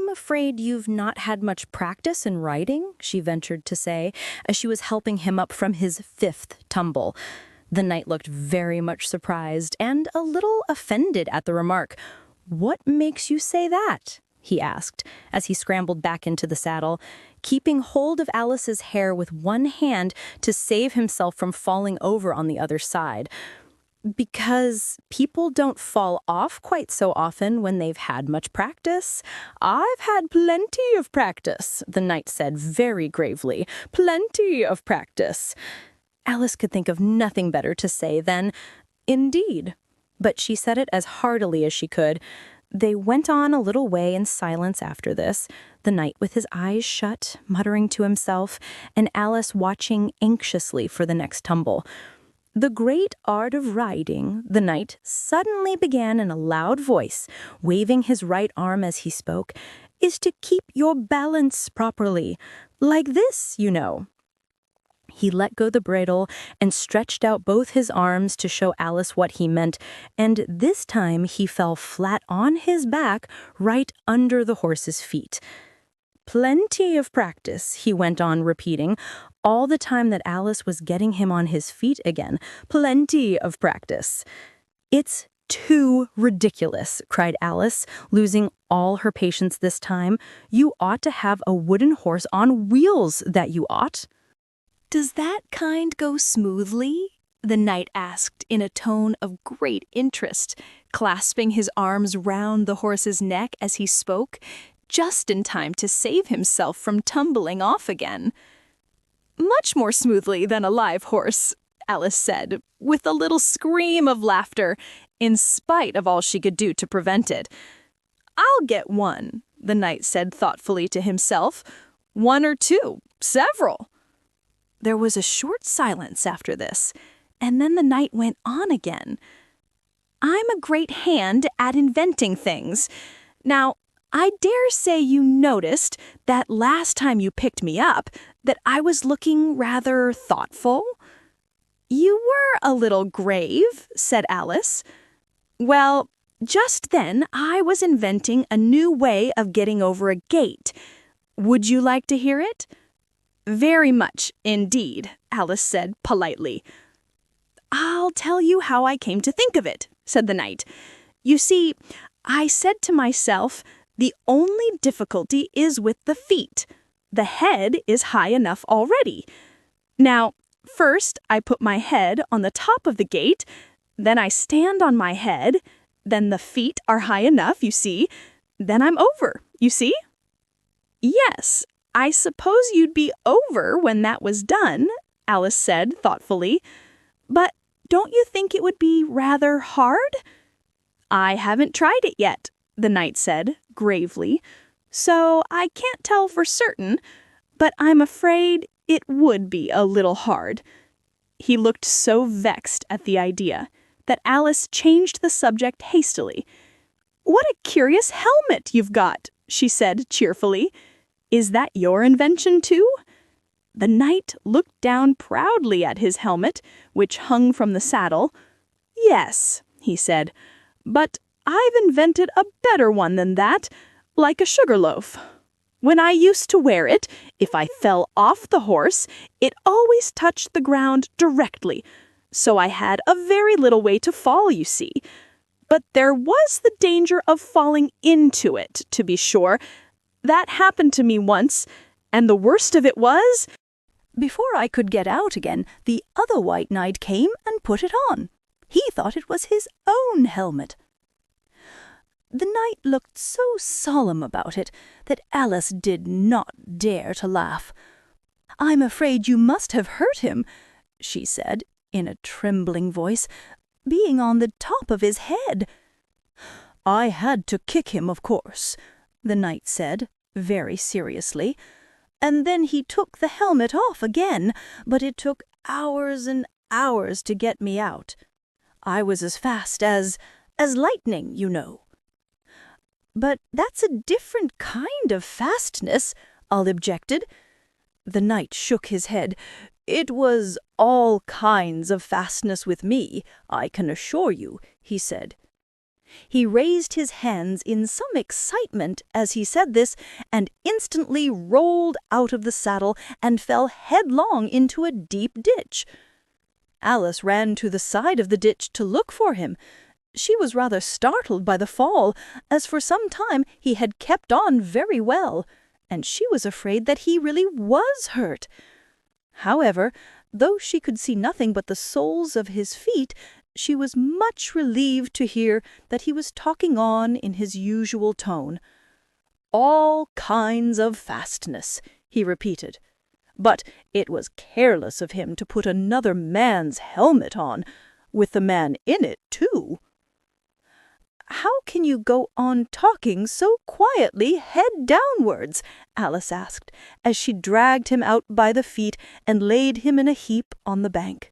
I'm afraid you've not had much practice in writing, she ventured to say, as she was helping him up from his 5th tumble. The knight looked very much surprised and a little offended at the remark. "What makes you say that?" he asked, as he scrambled back into the saddle, keeping hold of Alice's hair with one hand to save himself from falling over on the other side. "Because people don't fall off quite so often when they've had much practice. I've had plenty of practice," the knight said very gravely. "Plenty of practice." Alice could think of nothing better to say than, "Indeed," but she said it as heartily as she could. They went on a little way in silence after this, the knight with his eyes shut, muttering to himself, and Alice watching anxiously for the next tumble. "The great art of riding," the knight suddenly began in a loud voice, waving his right arm as he spoke, "is to keep your balance properly. Like this, you know." He let go the bridle and stretched out both his arms to show Alice what he meant, and this time he fell flat on his back right under the horse's feet. "Plenty of practice," he went on repeating, all the time that Alice was getting him on his feet again. "Plenty of practice." "It's too ridiculous," cried Alice, losing all her patience this time. "You ought to have a wooden horse on wheels, that you ought." "Does that kind go smoothly?" the knight asked in a tone of great interest, clasping his arms round the horse's neck as he spoke, just in time to save himself from tumbling off again. "Much more smoothly than a live horse," Alice said, with a little scream of laughter, in spite of all she could do to prevent it. "I'll get one," the knight said thoughtfully to himself. "One or two, several." There was a short silence after this, and then the knight went on again. "I'm a great hand at inventing things. Now, I dare say you noticed that last time you picked me up that I was looking rather thoughtful." "You were a little grave," said Alice. "Well, just then I was inventing a new way of getting over a gate. Would you like to hear it?" "Very much, indeed," Alice said politely. "I'll tell you how I came to think of it," said the knight. "You see, I said to myself, the only difficulty is with the feet. The head is high enough already. Now, first I put my head on the top of the gate, then I stand on my head, then the feet are high enough, you see, then I'm over, you see?" "Yes, I suppose you'd be over when that was done," Alice said thoughtfully. "But don't you think it would be rather hard?" "I haven't tried it yet," the knight said gravely, "so I can't tell for certain, but I'm afraid it would be a little hard." He looked so vexed at the idea that Alice changed the subject hastily. "What a curious helmet you've got," she said cheerfully. "Is that your invention, too?" The knight looked down proudly at his helmet, which hung from the saddle. "Yes," he said, "but I've invented a better one than that, like a sugar loaf. When I used to wear it, if I fell off the horse, it always touched the ground directly, so I had a very little way to fall, you see. But there was the danger of falling into it, to be sure. That happened to me once, and the worst of it was, before I could get out again, the other white knight came and put it on. He thought it was his own helmet." The knight looked so solemn about it that Alice did not dare to laugh. "I'm afraid you must have hurt him," she said in a trembling voice, "being on the top of his head." "I had to kick him, of course," the knight said, very seriously, "and then he took the helmet off again, but it took hours and hours to get me out. I was as fast as lightning, you know." "But that's a different kind of fastness," I objected. The knight shook his head. "It was all kinds of fastness with me, I can assure you," he said. He raised his hands in some excitement as he said this and instantly rolled out of the saddle and fell headlong into a deep ditch. Alice ran to the side of the ditch to look for him. She was rather startled by the fall, as for some time he had kept on very well, and she was afraid that he really was hurt. However, though she could see nothing but the soles of his feet, she was much relieved to hear that he was talking on in his usual tone. "All kinds of fastness," he repeated. "But it was careless of him to put another man's helmet on, with the man in it, too." "How can you go on talking so quietly, head downwards?" Alice asked, as she dragged him out by the feet and laid him in a heap on the bank.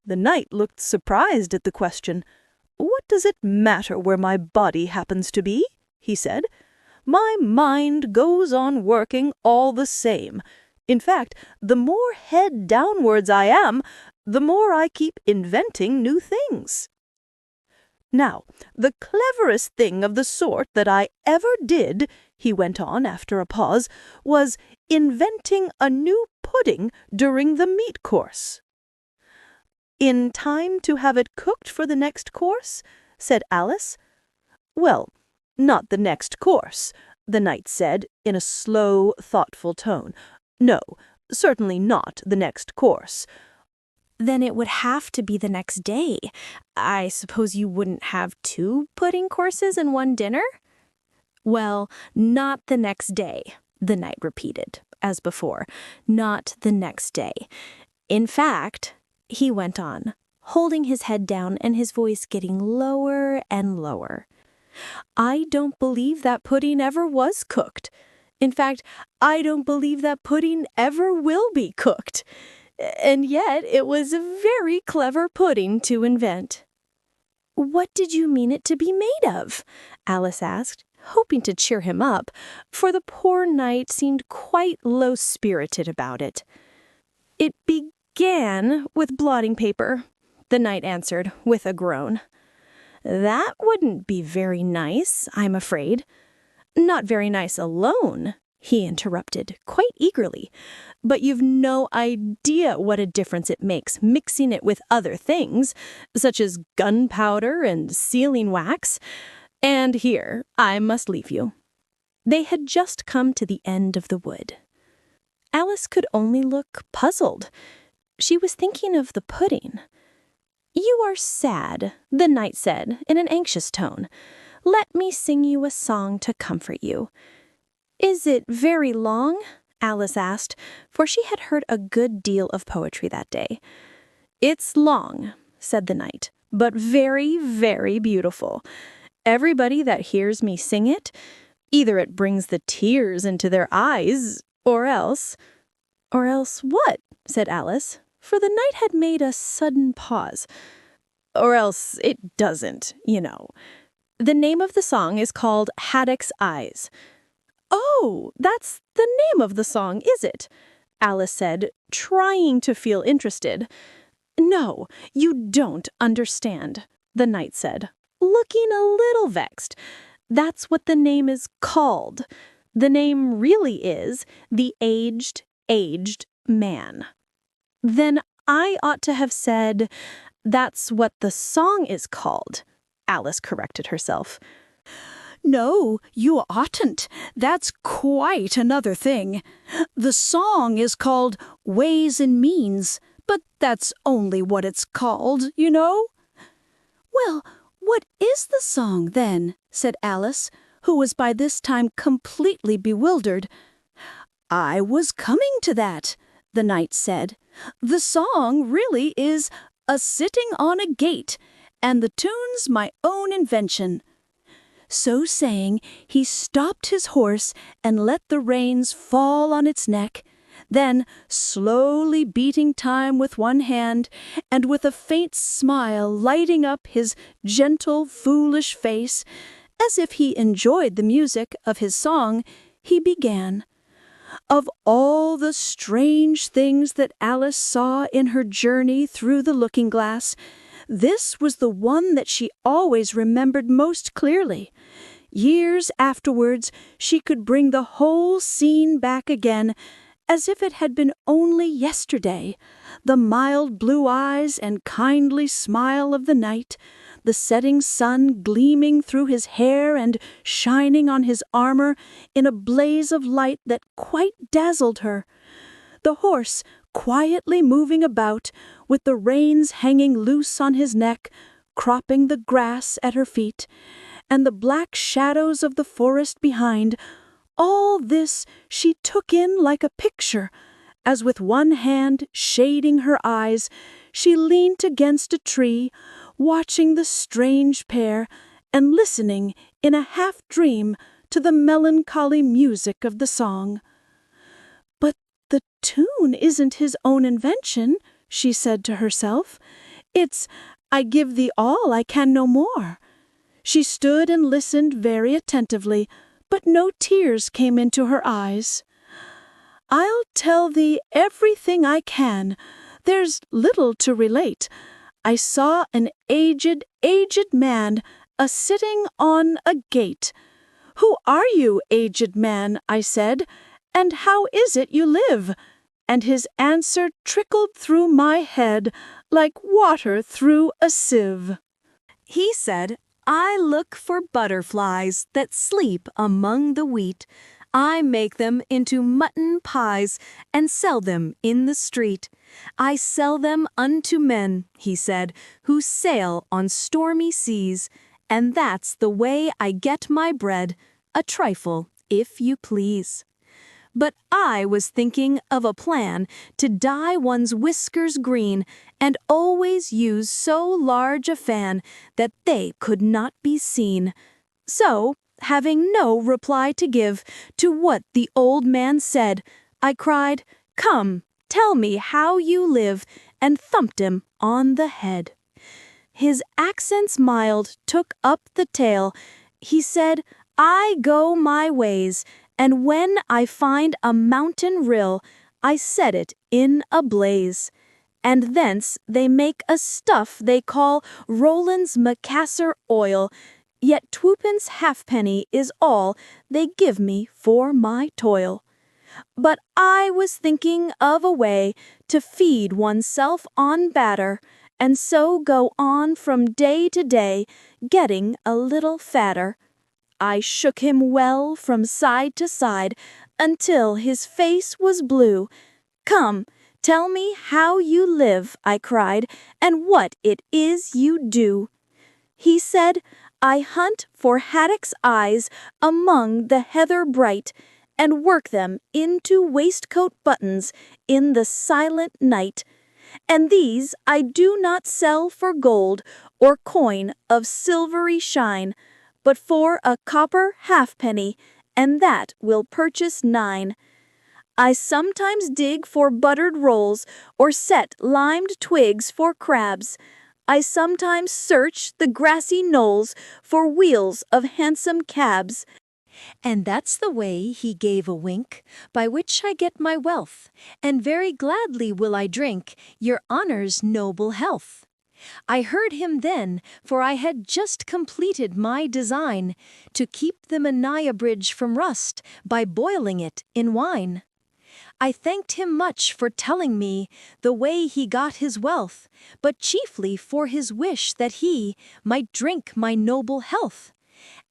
The knight looked surprised at the question. "What does it matter where my body happens to be?" he said. "My mind goes on working all the same. In fact, the more head downwards I am, the more I keep inventing new things. Now, the cleverest thing of the sort that I ever did," he went on after a pause, "was inventing a new pudding during the meat course." "In time to have it cooked for the next course?" said Alice. "Well, not the next course," the knight said in a slow, thoughtful tone. "No, certainly not the next course." Then it would have to be the next day. I suppose you wouldn't have 2 pudding courses in one dinner? "Well, not the next day," the knight repeated, as before. "Not the next day. In fact," he went on, holding his head down and his voice getting lower and lower, "I don't believe that pudding ever was cooked. In fact, I don't believe that pudding ever will be cooked. And yet it was a very clever pudding to invent." "What did you mean it to be made of?" Alice asked, hoping to cheer him up, for the poor knight seemed quite low-spirited about it. "It began with blotting paper," the knight answered with a groan. "That wouldn't be very nice, I'm afraid." "Not very nice alone," he interrupted, quite eagerly. "But you've no idea what a difference it makes mixing it with other things, such as gunpowder and sealing wax. And here, I must leave you." They had just come to the end of the wood. Alice could only look puzzled. She was thinking of the pudding. "You are sad," the knight said in an anxious tone. "Let me sing you a song to comfort you." "Is it very long?" Alice asked, for she had heard a good deal of poetry that day. "It's long," said the knight, "but very, very beautiful. Everybody that hears me sing it, either it brings the tears into their eyes, or else—" "Or else what?" said Alice, for the knight had made a sudden pause. "Or else it doesn't, you know. The name of the song is called Haddock's Eyes." "Oh, that's the name of the song, is it?" Alice said, trying to feel interested. "No, you don't understand," the knight said, looking a little vexed. "That's what the name is called. The name really is The Aged Man." "Then I ought to have said, that's what the song is called," Alice corrected herself. "No, you oughtn't. That's quite another thing. The song is called Ways and Means, but that's only what it's called, you know." "Well, what is the song, then?" said Alice, who was by this time completely bewildered. "I was coming to that," the knight said. "The song really is A Sitting on a Gate, and the tune's my own invention." So saying, he stopped his horse and let the reins fall on its neck. Then, slowly beating time with one hand, and with a faint smile lighting up his gentle, foolish face, as if he enjoyed the music of his song, he began. Of all the strange things that Alice saw in her journey through the looking-glass, This was the one that she always remembered most clearly. Years afterwards, she could bring the whole scene back again, as if it had been only yesterday. The mild blue eyes and kindly smile of the knight, the setting sun gleaming through his hair and shining on his armor in a blaze of light that quite dazzled her. The horse quietly moving about, with the reins hanging loose on his neck, cropping the grass at her feet, and the black shadows of the forest behind. All this she took in like a picture, as with one hand shading her eyes, she leaned against a tree, watching the strange pair and listening in a half-dream to the melancholy music of the song. "But the tune isn't his own invention," she said to herself. "It's 'I give thee all, I can no more.'" She stood and listened very attentively, but no tears came into her eyes. "I'll tell thee everything I can. There's little to relate. I saw an aged man a-sitting on a gate. 'Who are you, aged man?' I said, 'and how is it you live?' And his answer trickled through my head like water through a sieve. He said, 'I look for butterflies that sleep among the wheat. I make them into mutton pies and sell them in the street. I sell them unto men,' he said, 'who sail on stormy seas, and that's the way I get my bread, a trifle, if you please.' But I was thinking of a plan to dye one's whiskers green and always use so large a fan that they could not be seen. So, having no reply to give to what the old man said, I cried, 'Come, tell me how you live,' and thumped him on the head. His accents mild took up the tale. He said, 'I go my ways, and when I find a mountain rill, I set it in a blaze. And thence they make a stuff they call Roland's Macassar oil, yet twopence halfpenny is all they give me for my toil.' But I was thinking of a way to feed oneself on batter, and so go on from day to day, getting a little fatter. I shook him well from side to side until his face was blue. 'Come, tell me how you live,' I cried, 'and what it is you do.' He said, 'I hunt for haddocks' eyes among the heather bright, and work them into waistcoat buttons in the silent night. And these I do not sell for gold or coin of silvery shine, but for a copper halfpenny, and that will purchase 9. I sometimes dig for buttered rolls, or set limed twigs for crabs. I sometimes search the grassy knolls for wheels of handsome cabs. And that's the way,' he gave a wink, 'by which I get my wealth, and very gladly will I drink your honor's noble health.' I heard him then, for I had just completed my design to keep the Manaya bridge from rust by boiling it in wine. I thanked him much for telling me the way he got his wealth, but chiefly for his wish that he might drink my noble health.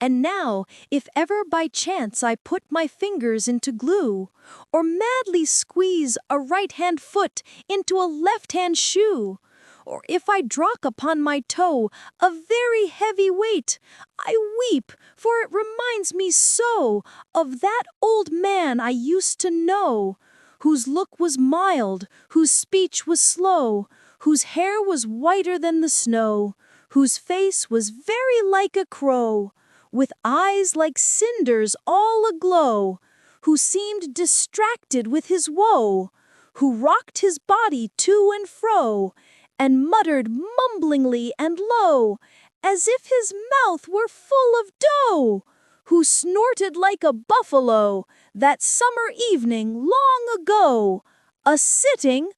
And now, if ever by chance I put my fingers into glue, or madly squeeze a right-hand foot into a left-hand shoe, or if I drock upon my toe a very heavy weight, I weep, for it reminds me so of that old man I used to know, whose look was mild, whose speech was slow, whose hair was whiter than the snow, whose face was very like a crow, with eyes like cinders all aglow, who seemed distracted with his woe, who rocked his body to and fro, and muttered mumblingly and low, as if his mouth were full of dough, who snorted like a buffalo that summer evening long ago, a-sitting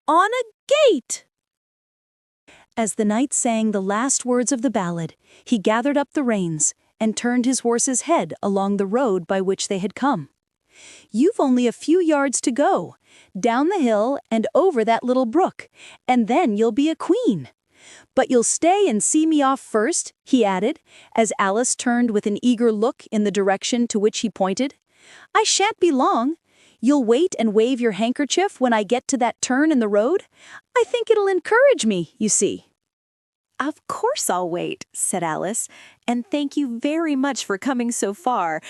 on a gate." As the knight sang the last words of the ballad, he gathered up the reins and turned his horse's head along the road by which they had come. "You've only a few yards to go, down the hill and over that little brook, and then you'll be a queen. But you'll stay and see me off first," he added, as Alice turned with an eager look in the direction to which he pointed. "I shan't be long. You'll wait and wave your handkerchief when I get to that turn in the road? I think it'll encourage me, you see." "Of course I'll wait," said Alice, "and thank you very much for coming so far,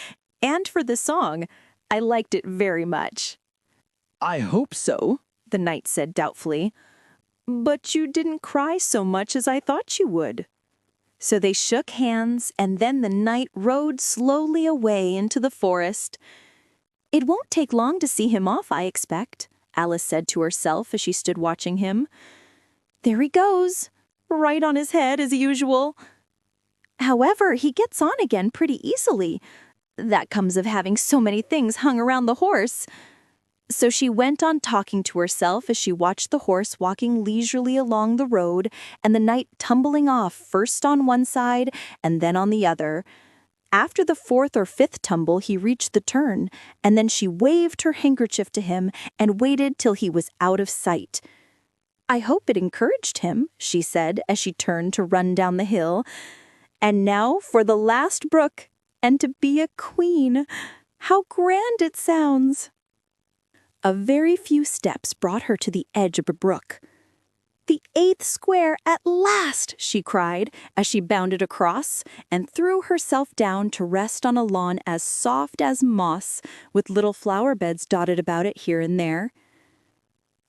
and for the song. I liked it very much." "I hope so," the knight said doubtfully. "But you didn't cry so much as I thought you would." So they shook hands, and then the knight rode slowly away into the forest. "It won't take long to see him off, I expect," Alice said to herself as she stood watching him. "There he goes, right on his head as usual. However, he gets on again pretty easily. That comes of having so many things hung around the horse." So she went on talking to herself as she watched the horse walking leisurely along the road and the knight tumbling off first on one side and then on the other. After the fourth or fifth tumble, he reached the turn, and then she waved her handkerchief to him and waited till he was out of sight. "I hope it encouraged him," she said as she turned to run down the hill. "And now for the last brook, and to be a queen. How grand it sounds!" A very few steps brought her to the edge of a brook. "The 8th square at last!" she cried as she bounded across and threw herself down to rest on a lawn as soft as moss, with little flower beds dotted about it here and there.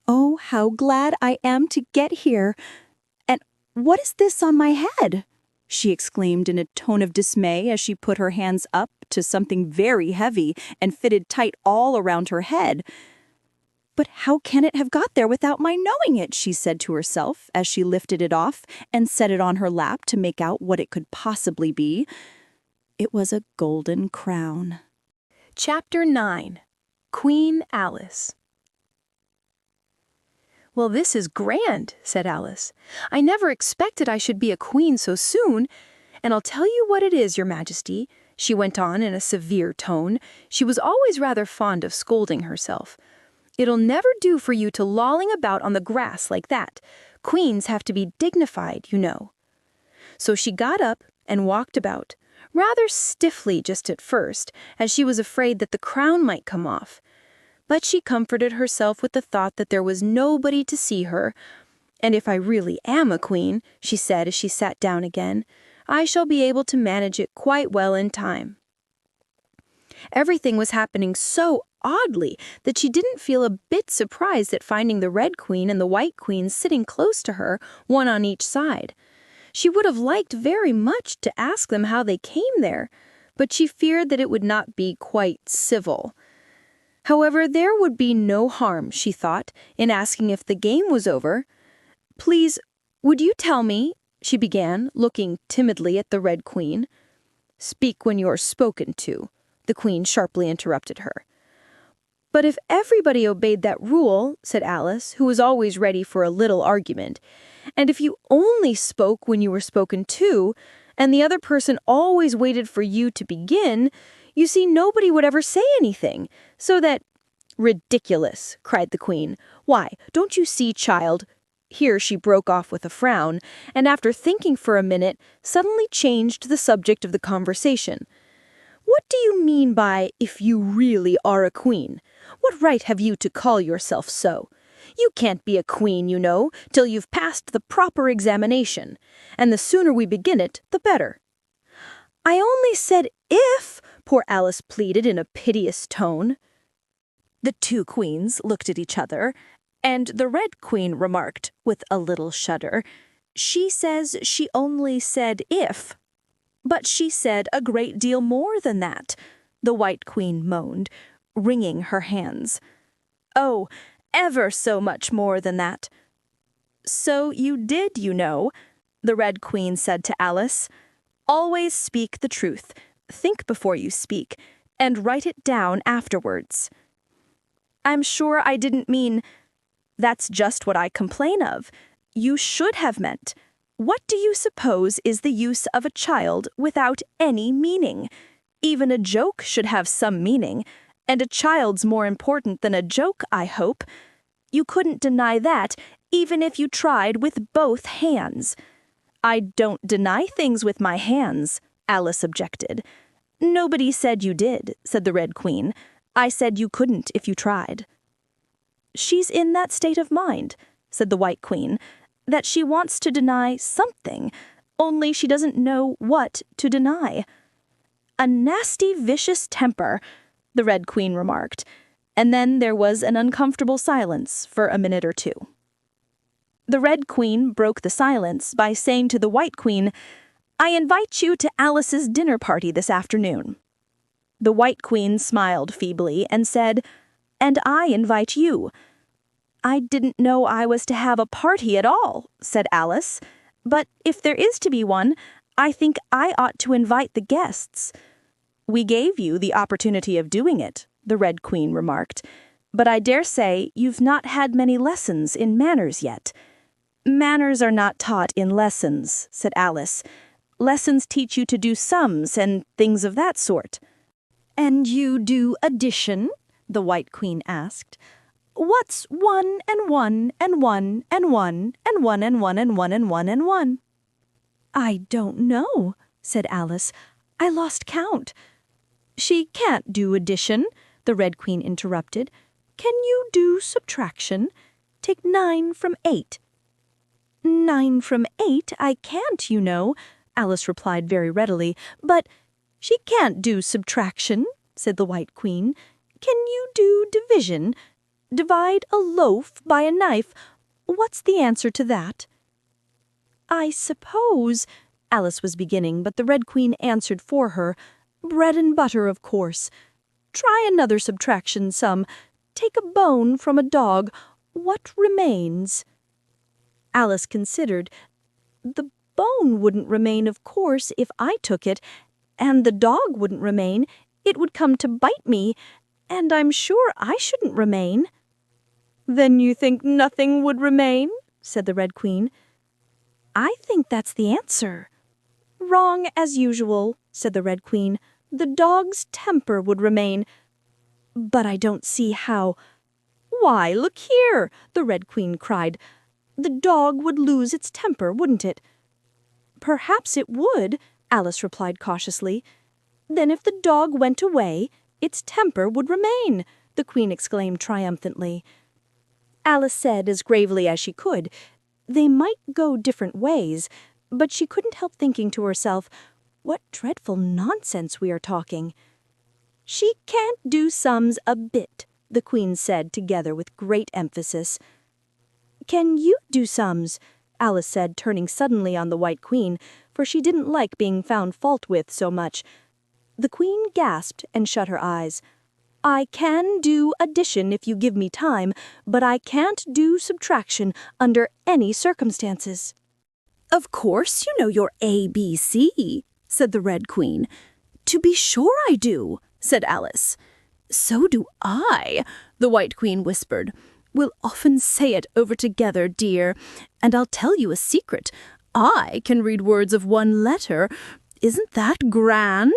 "Oh, how glad I am to get here! And what is this on my head?" she exclaimed in a tone of dismay as she put her hands up to something very heavy and fitted tight all around her head. "But how can it have got there without my knowing it?" she said to herself as she lifted it off and set it on her lap to make out what it could possibly be. It was a golden crown. Chapter 9. Queen Alice. "Well, this is grand," said Alice. "I never expected I should be a queen so soon. And I'll tell you what it is, Your Majesty," she went on in a severe tone. She was always rather fond of scolding herself. "It'll never do for you to lolling about on the grass like that. Queens have to be dignified, you know." So she got up and walked about, rather stiffly just at first, as she was afraid that the crown might come off. But she comforted herself with the thought that there was nobody to see her. "And if I really am a queen," she said as she sat down again, "I shall be able to manage it quite well in time." Everything was happening so oddly that she didn't feel a bit surprised at finding the Red Queen and the White Queen sitting close to her, one on each side. She would have liked very much to ask them how they came there, but she feared that it would not be quite civil. However, there would be no harm, she thought, in asking if the game was over. "Please, would you tell me," she began, looking timidly at the Red Queen. "Speak when you're spoken to," the Queen sharply interrupted her. "But if everybody obeyed that rule," said Alice, who was always ready for a little argument, "and if you only spoke when you were spoken to, and the other person always waited for you to begin, you see nobody would ever say anything, so that—" "Ridiculous," cried the Queen. "Why, don't you see, child—" Here she broke off with a frown, and after thinking for a minute, suddenly changed the subject of the conversation. "What do you mean by, if you really are a queen? What right have you to call yourself so? You can't be a queen, you know, till you've passed the proper examination, and the sooner we begin it, the better." "I only said if," poor Alice pleaded in a piteous tone. The two queens looked at each other, and the Red Queen remarked, with a little shudder, "She says she only said if." "But she said a great deal more than that," the White Queen moaned, wringing her hands. "Oh, ever so much more than that." "So you did, you know," the Red Queen said to Alice. "Always speak the truth, think before you speak, and write it down afterwards." "I'm sure I didn't mean—" "That's just what I complain of. You should have meant. What do you suppose is the use of a child without any meaning? Even a joke should have some meaning, and a child's more important than a joke, I hope. You couldn't deny that, even if you tried with both hands. I don't deny things with my hands, Alice objected. Nobody said you did, said the Red Queen. I said you couldn't if you tried. She's in that state of mind, said the White Queen, that she wants to deny something, only she doesn't know what to deny. A nasty, vicious temper, the Red Queen remarked, and then there was an uncomfortable silence for a minute or two. The Red Queen broke the silence by saying to the White Queen, I invite you to Alice's dinner party this afternoon. The White Queen smiled feebly and said, And I invite you. I didn't know I was to have a party at all, said Alice, but if there is to be one, I think I ought to invite the guests. We gave you the opportunity of doing it, the Red Queen remarked, but I dare say you've not had many lessons in manners yet. Manners are not taught in lessons, said Alice. Lessons teach you to do sums and things of that sort. And you do addition? The White Queen asked. What's 1 and 1 and 1 and 1 and 1 and 1 and 1 and 1 and 1? I don't know, said Alice. I lost count. She can't do addition, the Red Queen interrupted. Can you do subtraction? Take 9 from 8. 9 from 8 I can't, you know, Alice replied very readily. But she can't do subtraction, said the White Queen. Can you do division? Divide a loaf by a knife. What's the answer to that? I suppose, Alice was beginning, but the Red Queen answered for her. Bread and butter, of course. Try another subtraction sum. Take a bone from a dog. What remains? Alice considered. The bone wouldn't remain, of course, if I took it, and the dog wouldn't remain. It would come to bite me, and I'm sure I shouldn't remain. Then you think nothing would remain? Said the Red Queen. I think that's the answer. Wrong as usual, said the Red Queen. The dog's temper would remain. But I don't see how. Why, look here, the Red Queen cried. The dog would lose its temper, wouldn't it? Perhaps it would, Alice replied cautiously. Then if the dog went away, its temper would remain, the Queen exclaimed triumphantly. Alice said as gravely as she could, they might go different ways, but she couldn't help thinking to herself, what dreadful nonsense we are talking. She can't do sums a bit, the Queen said together with great emphasis. Can you do sums? Alice said, turning suddenly on the White Queen, for she didn't like being found fault with so much. The Queen gasped and shut her eyes. I can do addition if you give me time, but I can't do subtraction under any circumstances. Of course you know your ABC, said the Red Queen. To be sure I do, said Alice. So do I, the White Queen whispered. We'll often say it over together, dear, and I'll tell you a secret. I can read words of one letter. Isn't that grand?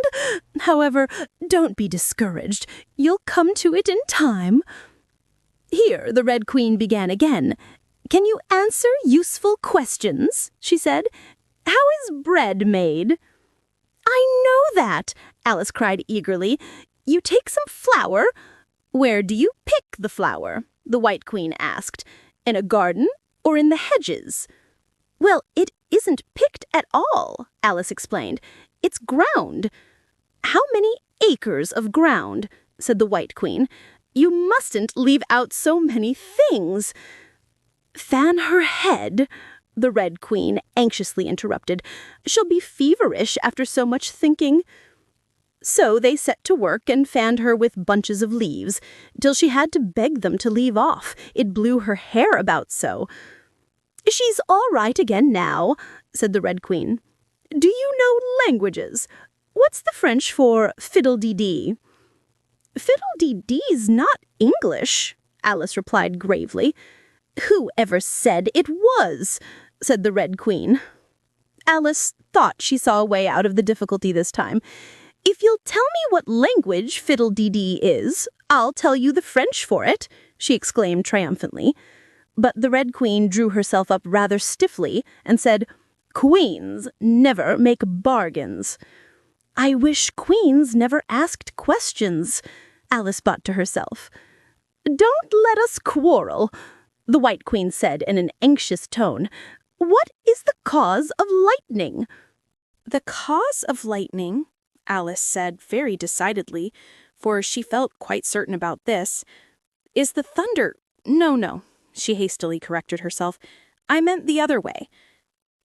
However, don't be discouraged. You'll come to it in time. Here the Red Queen began again. Can you answer useful questions? She said. How is bread made? I know that, Alice cried eagerly. You take some flour. Where do you pick the flour? The White Queen asked. In a garden or in the hedges? Well, it isn't picked at all, Alice explained. It's ground. How many acres of ground? Said the White Queen. You mustn't leave out so many things. Fan her head, the Red Queen anxiously interrupted. She'll be feverish after so much thinking. So they set to work and fanned her with bunches of leaves, till she had to beg them to leave off. It blew her hair about so. She's all right again now, said the Red Queen. Do you know languages? What's the French for fiddle-dee-dee? Fiddle-dee-dee's not English, Alice replied gravely. Who ever said it was? Said the Red Queen. Alice thought she saw a way out of the difficulty this time. "If you'll tell me what language fiddle-dee-dee is, I'll tell you the French for it," she exclaimed triumphantly. But the Red Queen drew herself up rather stiffly and said, "Queens never make bargains." "I wish queens never asked questions," Alice thought to herself. "Don't let us quarrel," the White Queen said in an anxious tone. "What is the cause of lightning?" "The cause of lightning," Alice said very decidedly, for she felt quite certain about this, "is the thunder—" No, she hastily corrected herself. "I meant the other way."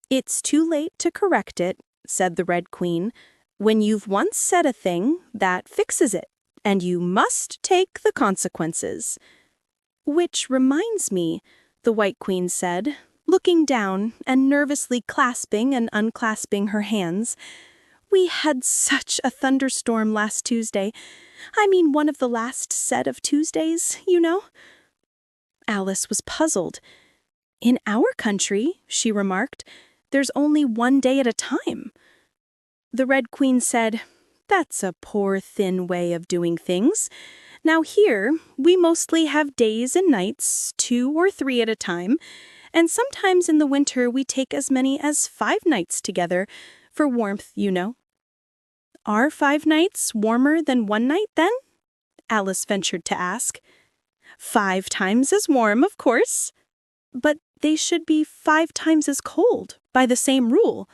"It's too late to correct it," said the Red Queen. "When you've once said a thing, that fixes it, and you must take the consequences." "Which reminds me," the White Queen said, looking down and nervously clasping and unclasping her hands, "we had such a thunderstorm last Tuesday. I mean one of the last set of Tuesdays, you know." Alice was puzzled. "In our country," she remarked, "there's only one day at a time." The Red Queen said, "That's a poor, thin way of doing things. Now here, we mostly have days and nights, 2 or 3 at a time, and sometimes in the winter we take as many as 5 nights together, for warmth, you know." "Are 5 nights warmer than 1 night, then?" Alice ventured to ask. "5 times as warm, of course. But they should be 5 times as cold, by the same rule."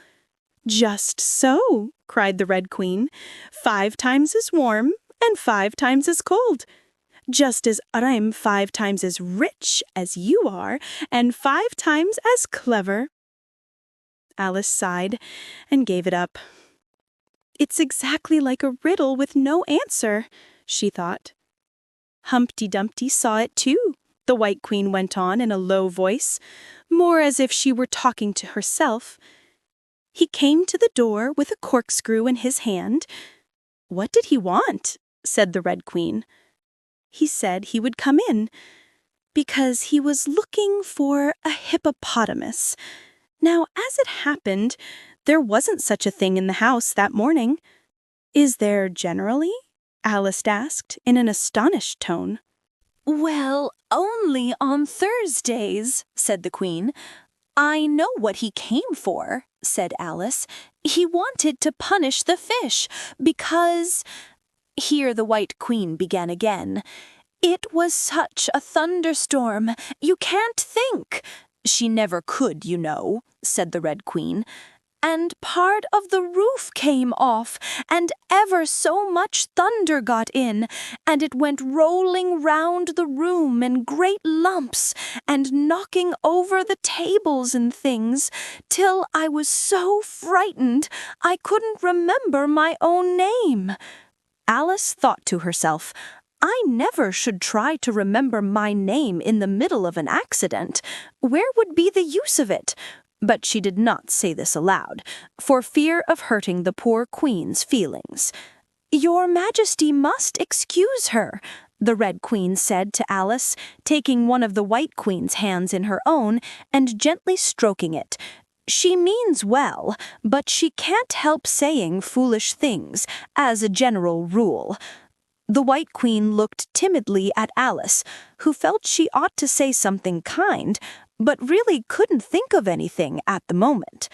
"Just so," cried the Red Queen. "5 times as warm and 5 times as cold. Just as I'm 5 times as rich as you are and 5 times as clever." Alice sighed and gave it up. "It's exactly like a riddle with no answer," she thought. "Humpty Dumpty saw it too," the White Queen went on in a low voice, more as if she were talking to herself. "He came to the door with a corkscrew in his hand." "What did he want?" said the Red Queen. "He said he would come in, because he was looking for a hippopotamus. Now, as it happened, there wasn't such a thing in the house that morning." "Is there generally?" Alice asked in an astonished tone. "Well, only on Thursdays," said the Queen. "I know what he came for," said Alice. "He wanted to punish the fish because—" Here the White Queen began again. "It was such a thunderstorm, you can't think." "She never could, you know," said the Red Queen. "And part of the roof came off, and ever so much thunder got in, and it went rolling round the room in great lumps, and knocking over the tables and things, till I was so frightened I couldn't remember my own name." Alice thought to herself, "I never should try to remember my name in the middle of an accident. Where would be the use of it?" But she did not say this aloud, for fear of hurting the poor Queen's feelings. "Your Majesty must excuse her," the Red Queen said to Alice, taking one of the White Queen's hands in her own and gently stroking it. "She means well, but she can't help saying foolish things, as a general rule." The White Queen looked timidly at Alice, who felt she ought to say something kind, but really couldn't think of anything at the moment.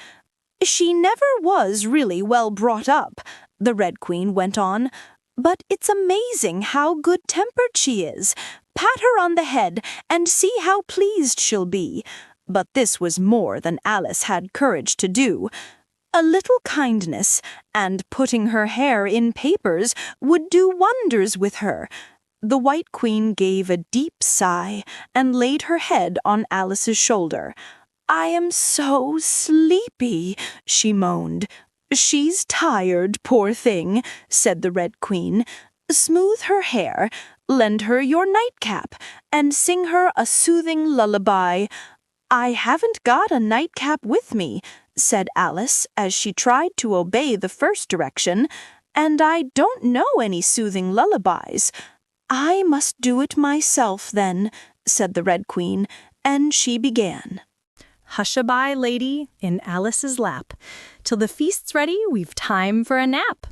"She never was really well brought up," the Red Queen went on, "but it's amazing how good-tempered she is. Pat her on the head and see how pleased she'll be." But this was more than Alice had courage to do. A little kindness, and putting her hair in papers, would do wonders with her. The White Queen gave a deep sigh and laid her head on Alice's shoulder. "I am so sleepy," she moaned. "She's tired, poor thing," said the Red Queen. "Smooth her hair, lend her your nightcap, and sing her a soothing lullaby." "I haven't got a nightcap with me," said Alice as she tried to obey the first direction, "and I don't know any soothing lullabies." "I must do it myself, then," said the Red Queen, and she began. Hush-a-bye, lady, in Alice's lap. Till the feast's ready, we've time for a nap.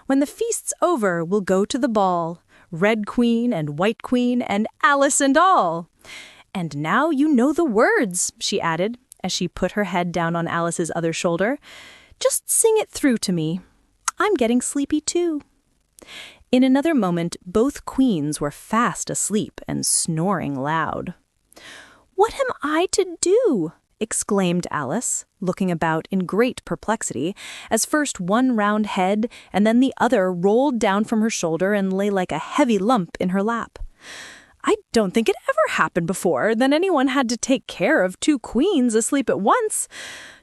When the feast's over, we'll go to the ball. Red Queen and White Queen and Alice and all. And now you know the words, she added, as she put her head down on Alice's other shoulder. Just sing it through to me. I'm getting sleepy too. In another moment, both queens were fast asleep and snoring loud. What am I to do? Exclaimed Alice, looking about in great perplexity, as first one round head and then the other rolled down from her shoulder and lay like a heavy lump in her lap. I don't think it ever happened before that anyone had to take care of two queens asleep at once.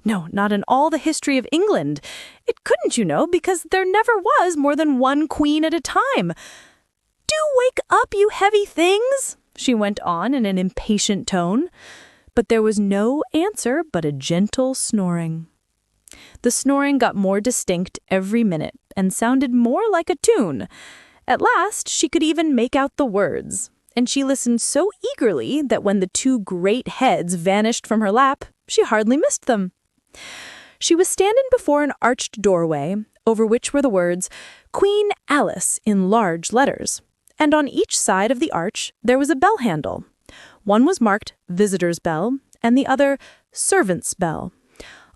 No, not in all the history of England. It couldn't, you know, because there never was more than one queen at a time. Do wake up, you heavy things, she went on in an impatient tone. But there was no answer but a gentle snoring. The snoring got more distinct every minute and sounded more like a tune. At last, she could even make out the words, and she listened so eagerly that when the two great heads vanished from her lap, she hardly missed them. She was standing before an arched doorway, over which were the words, Queen Alice in large letters, and on each side of the arch there was a bell handle. One was marked Visitor's Bell, and the other Servant's Bell.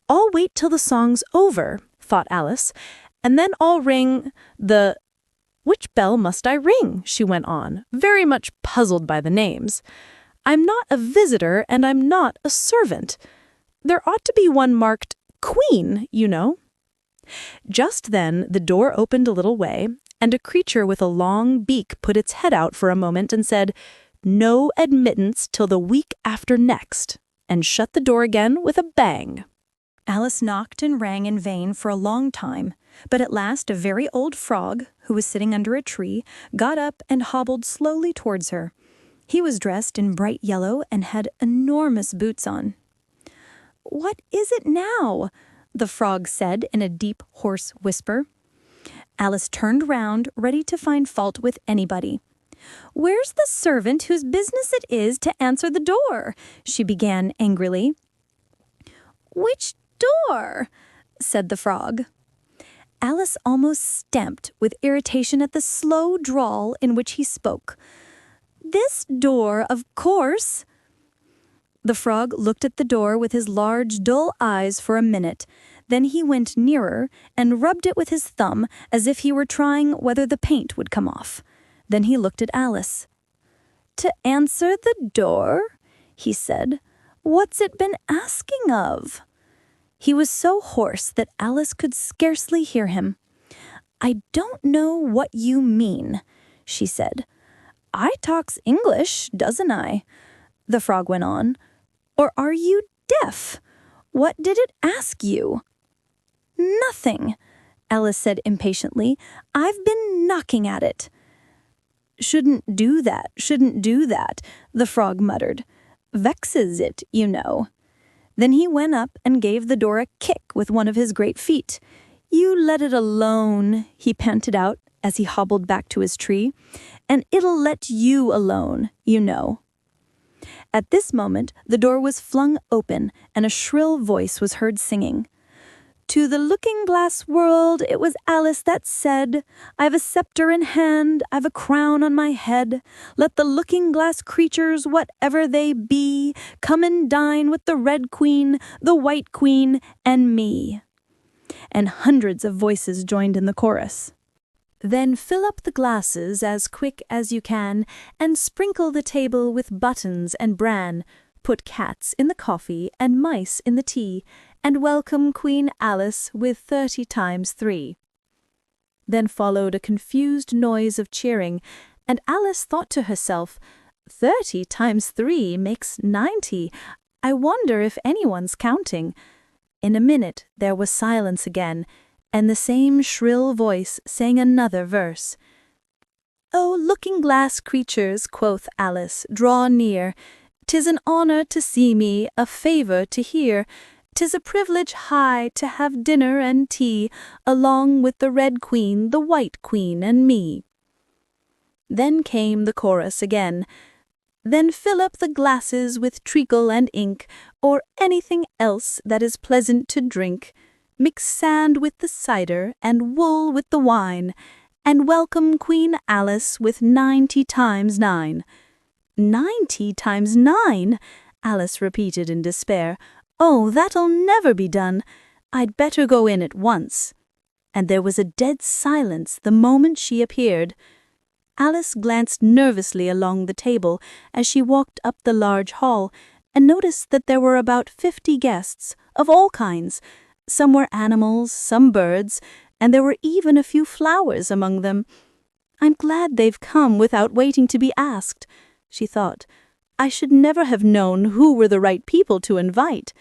I'll wait till the song's over, thought Alice, and then I'll ring the... Which bell must I ring? She went on, very much puzzled by the names. I'm not a visitor, and I'm not a servant. There ought to be one marked Queen, you know. Just then the door opened a little way, and a creature with a long beak put its head out for a moment and said, No admittance till the week after next, and shut the door again with a bang. Alice knocked and rang in vain for a long time, but at last a very old frog, who was sitting under a tree, got up and hobbled slowly towards her. He was dressed in bright yellow and had enormous boots on. What is it now? The frog said in a deep, hoarse whisper. Alice turned round, ready to find fault with anybody. Where's the servant whose business it is to answer the door? She began angrily. Which door? Said the frog. Alice almost stamped with irritation at the slow drawl in which he spoke. This door, of course. The frog looked at the door with his large, dull eyes for a minute. Then he went nearer and rubbed it with his thumb as if he were trying whether the paint would come off. Then he looked at Alice. To answer the door, he said. What's it been asking of? He was so hoarse that Alice could scarcely hear him. I don't know what you mean, she said. I talks English, doesn't I? The frog went on. Or are you deaf? What did it ask you? Nothing, Alice said impatiently. I've been knocking at it. Shouldn't do that, the frog muttered. Vexes it, you know. Then he went up and gave the door a kick with one of his great feet. You let it alone, he panted out as he hobbled back to his tree, and it'll let you alone, you know. At this moment, the door was flung open, and a shrill voice was heard singing. To the looking-glass world, it was Alice that said, I've a scepter in hand, I've a crown on my head. Let the looking-glass creatures, whatever they be, come and dine with the Red Queen, the White Queen, and me. And hundreds of voices joined in the chorus. Then fill up the glasses as quick as you can, and sprinkle the table with buttons and bran. Put cats in the coffee and mice in the tea, and welcome Queen Alice with 30 times 3. Then followed a confused noise of cheering, and Alice thought to herself, 30 times 3 makes 90. I wonder if anyone's counting. In a minute there was silence again, and the same shrill voice sang another verse. Oh, looking-glass creatures, quoth Alice, draw near. 'Tis an honor to see me, a favor to hear. 'Tis a privilege high to have dinner and tea, along with the Red Queen, the White Queen, and me. Then came the chorus again. Then fill up the glasses with treacle and ink, or anything else that is pleasant to drink. Mix sand with the cider and wool with the wine, and welcome Queen Alice with 90 times 9. 90 times 9? Alice repeated in despair. Oh, that'll never be done. I'd better go in at once. And there was a dead silence the moment she appeared. Alice glanced nervously along the table as she walked up the large hall and noticed that there were about 50 guests, of all kinds. Some were animals, some birds, and there were even a few flowers among them. I'm glad they've come without waiting to be asked, she thought. I should never have known who were the right people to invite.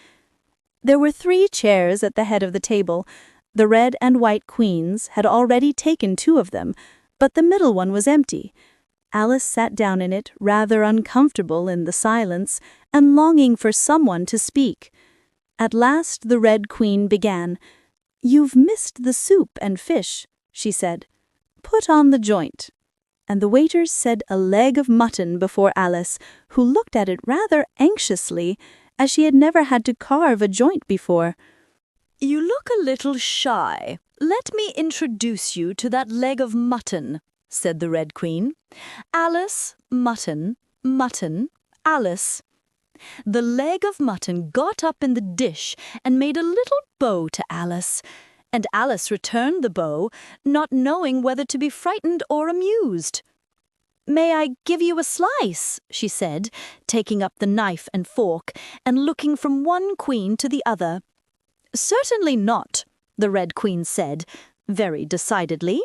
There were 3 chairs at the head of the table. The red and white queens had already taken 2 of them, but the middle one was empty. Alice sat down in it, rather uncomfortable in the silence, and longing for someone to speak. At last the Red Queen began. "You've missed the soup and fish," she said. "Put on the joint." And the waiters set a leg of mutton before Alice, who looked at it rather anxiously, as she had never had to carve a joint before. "You look a little shy. Let me introduce you to that leg of mutton," said the Red Queen. "Alice, mutton, mutton, Alice." The leg of mutton got up in the dish and made a little bow to Alice, and Alice returned the bow, not knowing whether to be frightened or amused. "May I give you a slice?" she said, taking up the knife and fork and looking from one queen to the other. "Certainly not," the Red Queen said, very decidedly.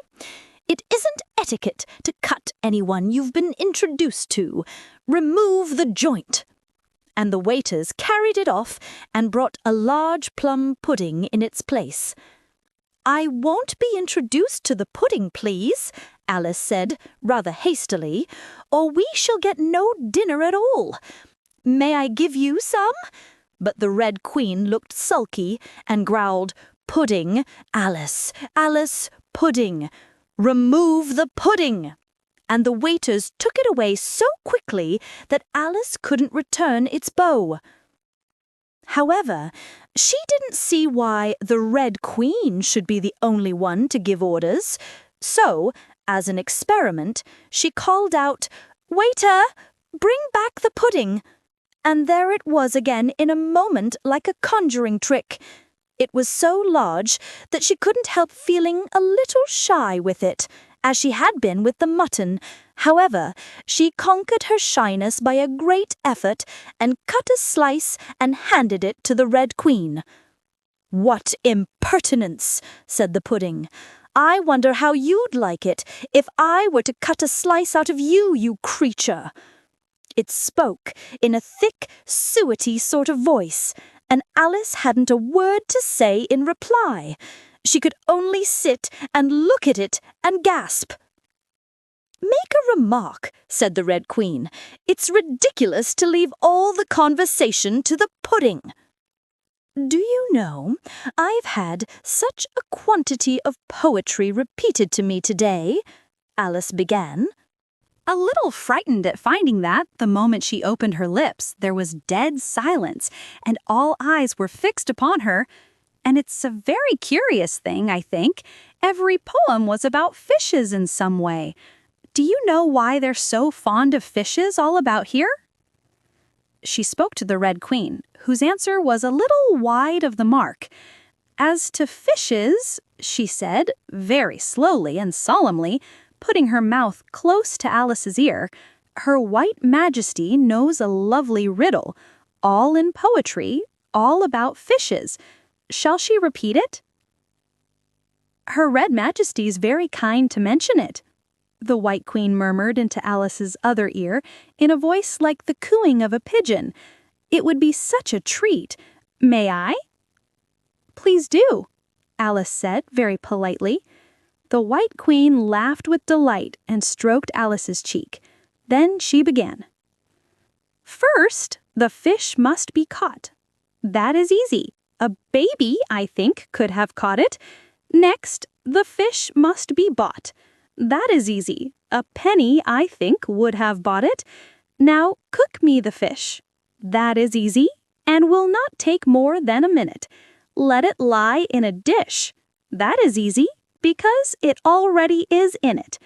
"It isn't etiquette to cut anyone you've been introduced to. Remove the joint." And the waiters carried it off and brought a large plum pudding in its place. "I won't be introduced to the pudding, please," Alice said, rather hastily, "or we shall get no dinner at all. May I give you some?" But the Red Queen looked sulky and growled, "Pudding, Alice, Alice, pudding. Remove the pudding." And the waiters took it away so quickly that Alice couldn't return its bow. However, she didn't see why the Red Queen should be the only one to give orders. So, as an experiment, she called out, "Waiter, bring back the pudding." And there it was again in a moment, like a conjuring trick. It was so large that she couldn't help feeling a little shy with it, as she had been with the mutton. However, she conquered her shyness by a great effort and cut a slice and handed it to the Red Queen. "What impertinence!" said the pudding. "I wonder how you'd like it if I were to cut a slice out of you, you creature." It spoke in a thick, suety sort of voice, and Alice hadn't a word to say in reply. She could only sit and look at it and gasp. "Make a remark," said the Red Queen. "It's ridiculous to leave all the conversation to the pudding." "Do you know, I've had such a quantity of poetry repeated to me today," Alice began. A little frightened at finding that, the moment she opened her lips, there was dead silence, and all eyes were fixed upon her. And it's a very curious thing, I think. Every poem was about fishes in some way. Do you know why they're so fond of fishes all about here? She spoke to the Red Queen, whose answer was a little wide of the mark. "As to fishes," she said, very slowly and solemnly, putting her mouth close to Alice's ear, "Her White Majesty knows a lovely riddle, all in poetry, all about fishes. Shall she repeat it?" "Her Red Majesty's very kind to mention it," the White Queen murmured into Alice's other ear in a voice like the cooing of a pigeon. "It would be such a treat. May I?" "Please do," Alice said very politely. The White Queen laughed with delight and stroked Alice's cheek. Then she began. "First, the fish must be caught. That is easy. A baby, I think, could have caught it. Next, the fish must be bought. That is easy. A penny, I think, would have bought it. Now cook me the fish. That is easy and will not take more than a minute. Let it lie in a dish. That is easy because it already is in it.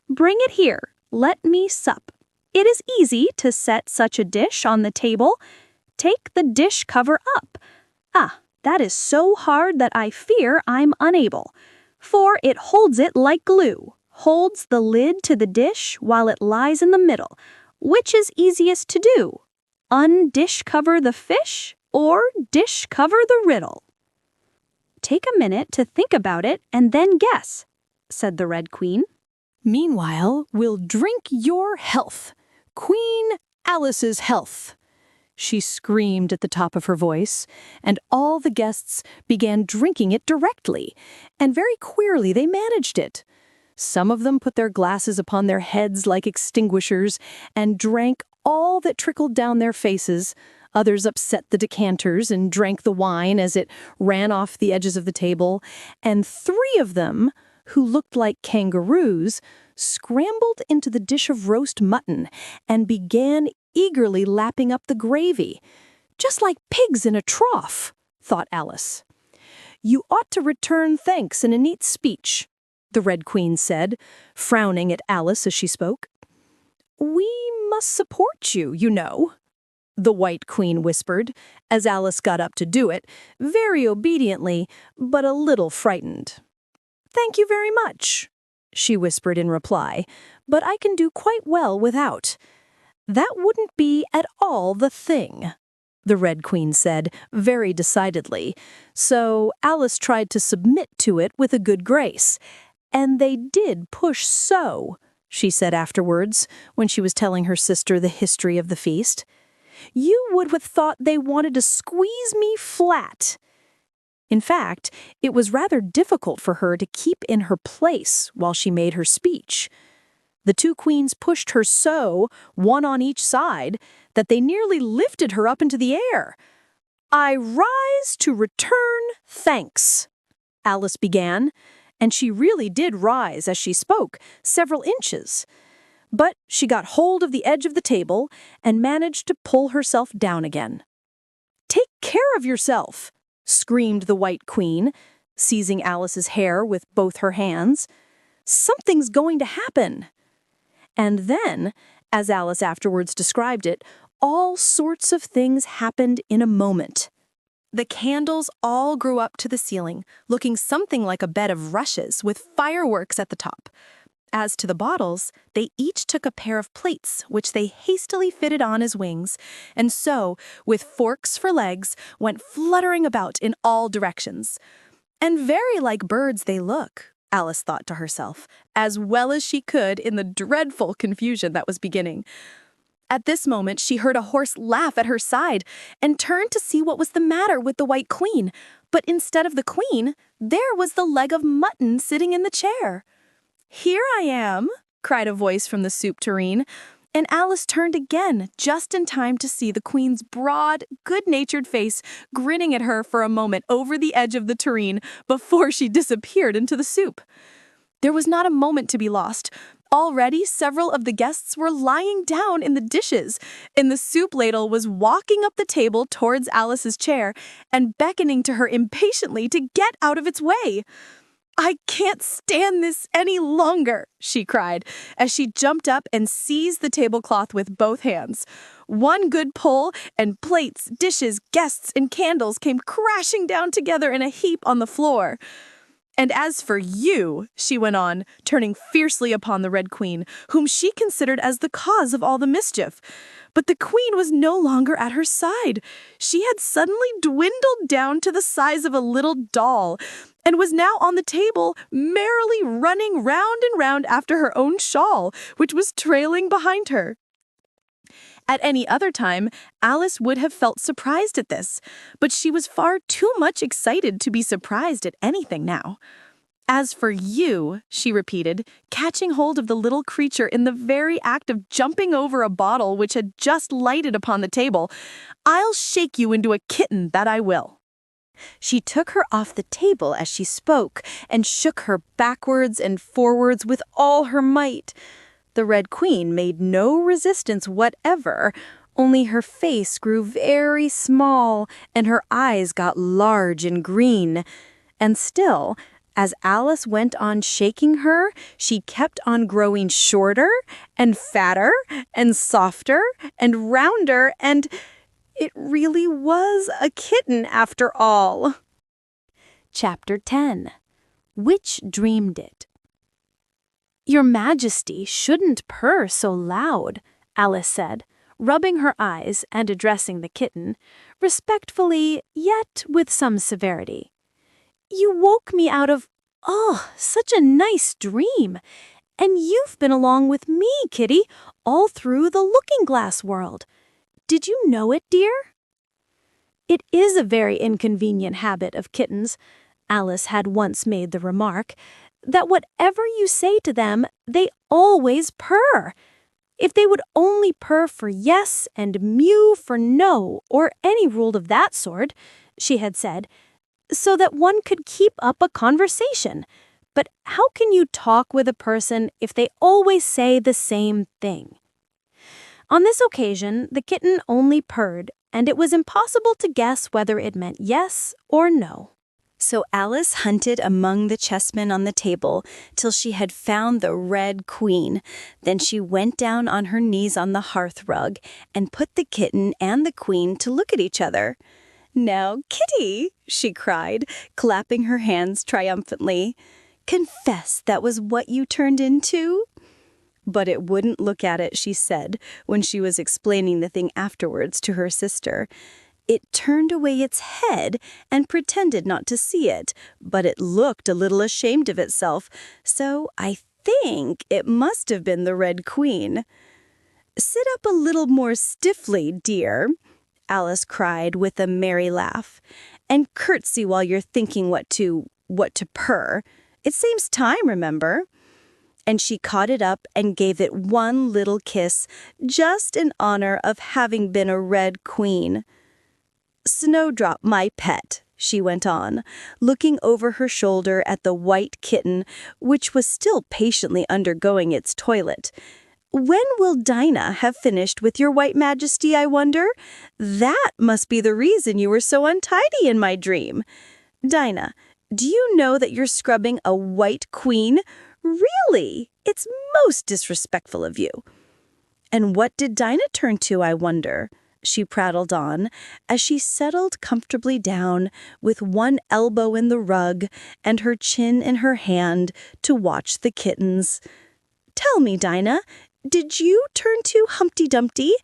Bring it here. Let me sup. It is easy to set such a dish on the table. Take the dish cover up. Ah, that is so hard that I fear I'm unable. For it holds it like glue, holds the lid to the dish while it lies in the middle. Which is easiest to do? Undish cover the fish or dish cover the riddle? Take a minute to think about it and then guess, said the Red Queen. Meanwhile, we'll drink your health, Queen Alice's health, she screamed at the top of her voice, and all the guests began drinking it directly, and very queerly they managed it. Some of them put their glasses upon their heads like extinguishers and drank all that trickled down their faces. Others upset the decanters and drank the wine as it ran off the edges of the table, and 3 of them, who looked like kangaroos, scrambled into the dish of roast mutton and began eagerly lapping up the gravy. Just like pigs in a trough, thought Alice. You ought to return thanks in a neat speech, the Red Queen said, frowning at Alice as she spoke. We must support you, you know, the White Queen whispered, as Alice got up to do it, very obediently, but a little frightened. Thank you very much, she whispered in reply, but I can do quite well without. That wouldn't be at all the thing, the Red Queen said, very decidedly, so Alice tried to submit to it with a good grace. And they did push so, she said afterwards, when she was telling her sister the history of the feast. You would have thought they wanted to squeeze me flat. In fact, it was rather difficult for her to keep in her place while she made her speech. The 2 queens pushed her so, one on each side, that they nearly lifted her up into the air. I rise to return thanks, Alice began, and she really did rise as she spoke, several inches. But she got hold of the edge of the table and managed to pull herself down again. Take care of yourself, screamed the White Queen, seizing Alice's hair with both her hands. Something's going to happen. And then, as Alice afterwards described it, all sorts of things happened in a moment. The candles all grew up to the ceiling, looking something like a bed of rushes with fireworks at the top. As to the bottles, they each took a pair of plates, which they hastily fitted on as wings, and so, with forks for legs, went fluttering about in all directions. And very like birds they look, Alice thought to herself, as well as she could in the dreadful confusion that was beginning. At this moment, she heard a hoarse laugh at her side and turned to see what was the matter with the White Queen. But instead of the queen, there was the leg of mutton sitting in the chair. Here I am, cried a voice from the soup tureen, and Alice turned again just in time to see the queen's broad, good-natured face grinning at her for a moment over the edge of the tureen before she disappeared into the soup. There was not a moment to be lost. Already, several of the guests were lying down in the dishes, and the soup ladle was walking up the table towards Alice's chair and beckoning to her impatiently to get out of its way. I can't stand this any longer, she cried, as she jumped up and seized the tablecloth with both hands. One good pull, and plates, dishes, guests, and candles came crashing down together in a heap on the floor. And as for you, she went on, turning fiercely upon the Red Queen, whom she considered as the cause of all the mischief. But the queen was no longer at her side. She had suddenly dwindled down to the size of a little doll, and was now on the table, merrily running round and round after her own shawl, which was trailing behind her. At any other time, Alice would have felt surprised at this, but she was far too much excited to be surprised at anything now. As for you, she repeated, catching hold of the little creature in the very act of jumping over a bottle which had just lighted upon the table, I'll shake you into a kitten, that I will. She took her off the table as she spoke and shook her backwards and forwards with all her might. The Red Queen made no resistance whatever, only her face grew very small and her eyes got large and green. And still, as Alice went on shaking her, she kept on growing shorter and fatter and softer and rounder, and it really was a kitten after all. Chapter 10. Which dreamed it? "Your Majesty shouldn't purr so loud," Alice said, rubbing her eyes and addressing the kitten, respectfully yet with some severity. "You woke me out of, such a nice dream. And you've been along with me, Kitty, all through the looking-glass world. Did you know it, dear?" It is a very inconvenient habit of kittens, Alice had once made the remark, that whatever you say to them, they always purr. If they would only purr for yes and mew for no, or any rule of that sort, she had said, so that one could keep up a conversation. But how can you talk with a person if they always say the same thing? On this occasion, the kitten only purred, and it was impossible to guess whether it meant yes or no. So Alice hunted among the chessmen on the table till she had found the Red Queen. Then she went down on her knees on the hearth rug and put the kitten and the queen to look at each other. "Now, Kitty," she cried, clapping her hands triumphantly, "confess that was what you turned into?" But it wouldn't look at it, she said, when she was explaining the thing afterwards to her sister. It turned away its head and pretended not to see it, but it looked a little ashamed of itself, so I think it must have been the Red Queen. "Sit up a little more stiffly, dear," Alice cried with a merry laugh, "and curtsy while you're thinking what to purr. It saves time, remember." And she caught it up and gave it one little kiss, just in honor of having been a Red Queen. "Snowdrop, my pet," she went on, looking over her shoulder at the white kitten, which was still patiently undergoing its toilet. "When will Dinah have finished with your white majesty, I wonder? That must be the reason you were so untidy in my dream. Dinah, do you know that you're scrubbing a white queen? Really? It's most disrespectful of you." "And what did Dinah turn to, I wonder?" she prattled on, as she settled comfortably down with one elbow in the rug and her chin in her hand to watch the kittens. "Tell me, Dinah, did you turn to Humpty Dumpty?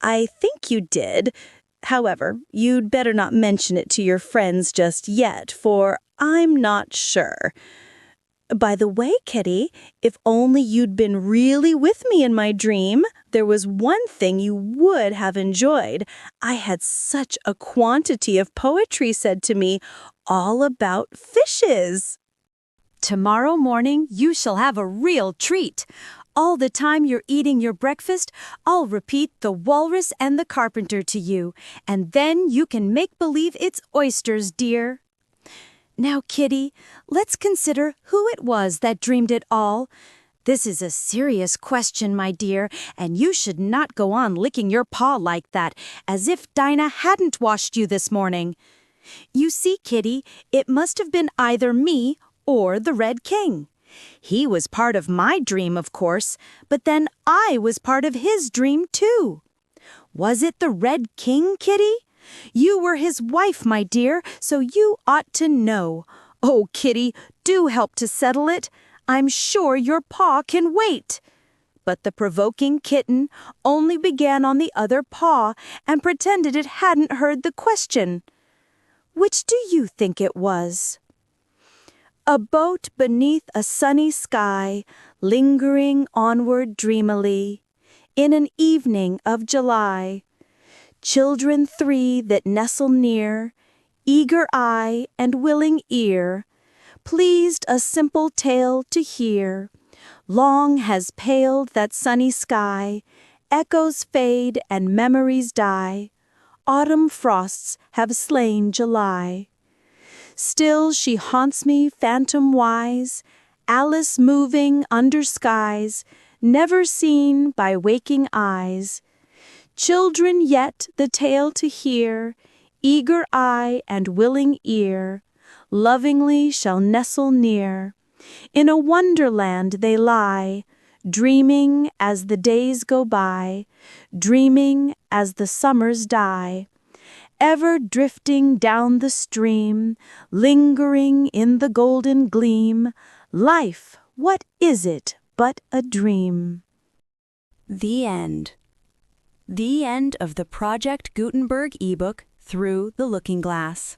I think you did. However, you'd better not mention it to your friends just yet, for I'm not sure. By the way, Kitty, if only you'd been really with me in my dream, there was one thing you would have enjoyed. I had such a quantity of poetry said to me, all about fishes." "Tomorrow morning you shall have a real treat. All the time you're eating your breakfast, I'll repeat The Walrus and the Carpenter to you, and then you can make believe it's oysters, dear." Now, Kitty, let's consider who it was that dreamed it all. This is a serious question, my dear, and you should not go on licking your paw like that, as if Dinah hadn't washed you this morning. You see, Kitty, it must have been either me or the Red King. He was part of my dream, of course, but then I was part of his dream, too. Was it the Red King, Kitty? You were his wife, my dear, so you ought to know. Oh, Kitty, do help to settle it. I'm sure your paw can wait." But the provoking kitten only began on the other paw and pretended it hadn't heard the question. "Which do you think it was?" "A boat beneath a sunny sky, lingering onward dreamily, in an evening of July. Children three that nestle near, eager eye and willing ear, pleased a simple tale to hear. Long has paled that sunny sky, echoes fade and memories die. Autumn frosts have slain July. Still she haunts me phantom-wise, Alice moving under skies, never seen by waking eyes. Children yet the tale to hear, eager eye and willing ear, lovingly shall nestle near. In a wonderland they lie, dreaming as the days go by, dreaming as the summers die. Ever drifting down the stream, lingering in the golden gleam, life, what is it but a dream? The end. The end of the Project Gutenberg ebook Through the Looking Glass.